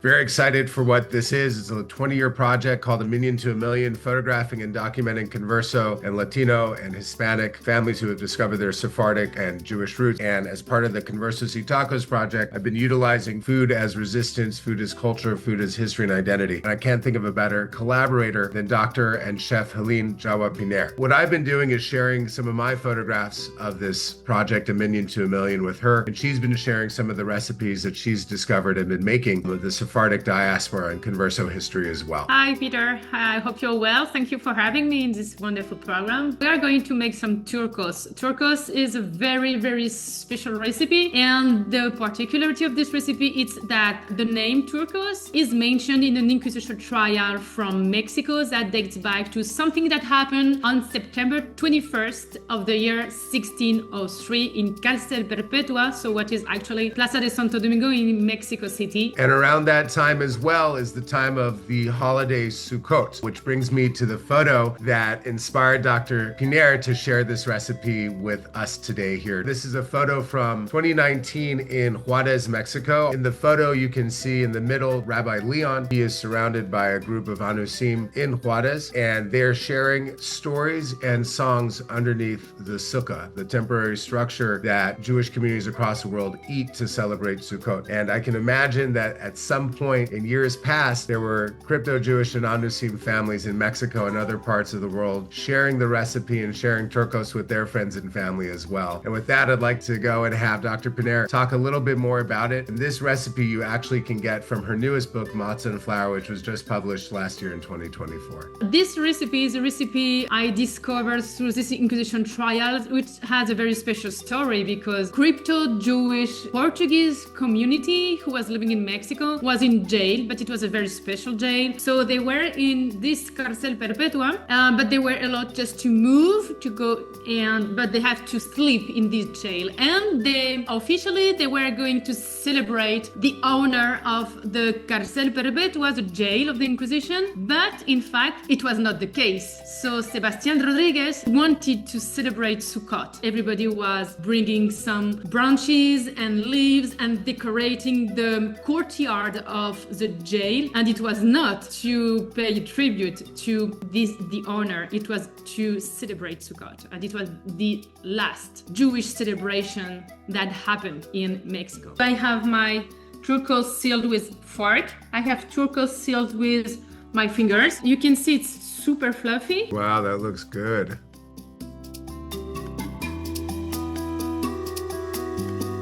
Very excited for what this is. It's a 20-year project called A Minion to a Million, photographing and documenting Converso and Latino and Hispanic families who have discovered their Sephardic and Jewish roots. And as part of the Conversos y Tacos project, I've been utilizing food as resistance, food as culture, food as history and identity. And I can't think of a better collaborator than Dr. and Chef Hélène Jawhara Piñer. What I've been doing is sharing some of my photographs of this project, A Minion to a Million, with her. And she's been sharing some of the recipes that she's discovered and been making with the Sephardic diaspora and Converso history as well. Hi, Peter. I hope you're well. Thank you for having me in this wonderful program. We are going to make some Turcos. Turcos is a very, very special recipe. And the particularity of this recipe is that the name Turcos is mentioned in an Inquisition trial from Mexico that dates back to something that happened on September 21st of the year 1603 in Cárcel Perpetua, so what is actually Plaza de Santo Domingo in Mexico City. And around that time as well is the time of the holiday Sukkot, which brings me to the photo that inspired Dr. Piñer to share this recipe with us today here. This is a photo from 2019 in Juarez, Mexico. In the photo, you can see in the middle Rabbi Leon. He is surrounded by a group of Anusim in Juarez, and they're sharing stories and songs underneath the sukkah, the temporary structure that Jewish communities across the world eat to celebrate Sukkot. And I can imagine that at some point in years past, there were crypto-Jewish and Anusim families in Mexico and other parts of the world sharing the recipe and sharing Turcos with their friends and family as well. And with that, I'd like to go and have Dr. Piñer talk a little bit more about it. And this recipe you actually can get from her newest book, Matzahandflour, which was just published last year in 2024. This recipe is a recipe I discovered through this Inquisition trial, which has a very special story because crypto-Jewish Portuguese community who was living in Mexico was in jail, but it was a very special jail. So they were in this Cárcel Perpetua, but they were allowed just to move, to go, but they had to sleep in this jail. And they were going to celebrate the honor of the Cárcel Perpetua, the jail of the Inquisition, but in fact, it was not the case. So Sebastián Rodriguez wanted to celebrate Sukkot. Everybody was bringing some branches and leaves and decorating the courtyard of the jail, and it was not to pay tribute to the honor, it was to celebrate Sukkot, and it was the last Jewish celebration that happened in Mexico. I have my Turcos sealed with fork. I have Turcos sealed with my fingers. You can see it's super fluffy. Wow, that looks good.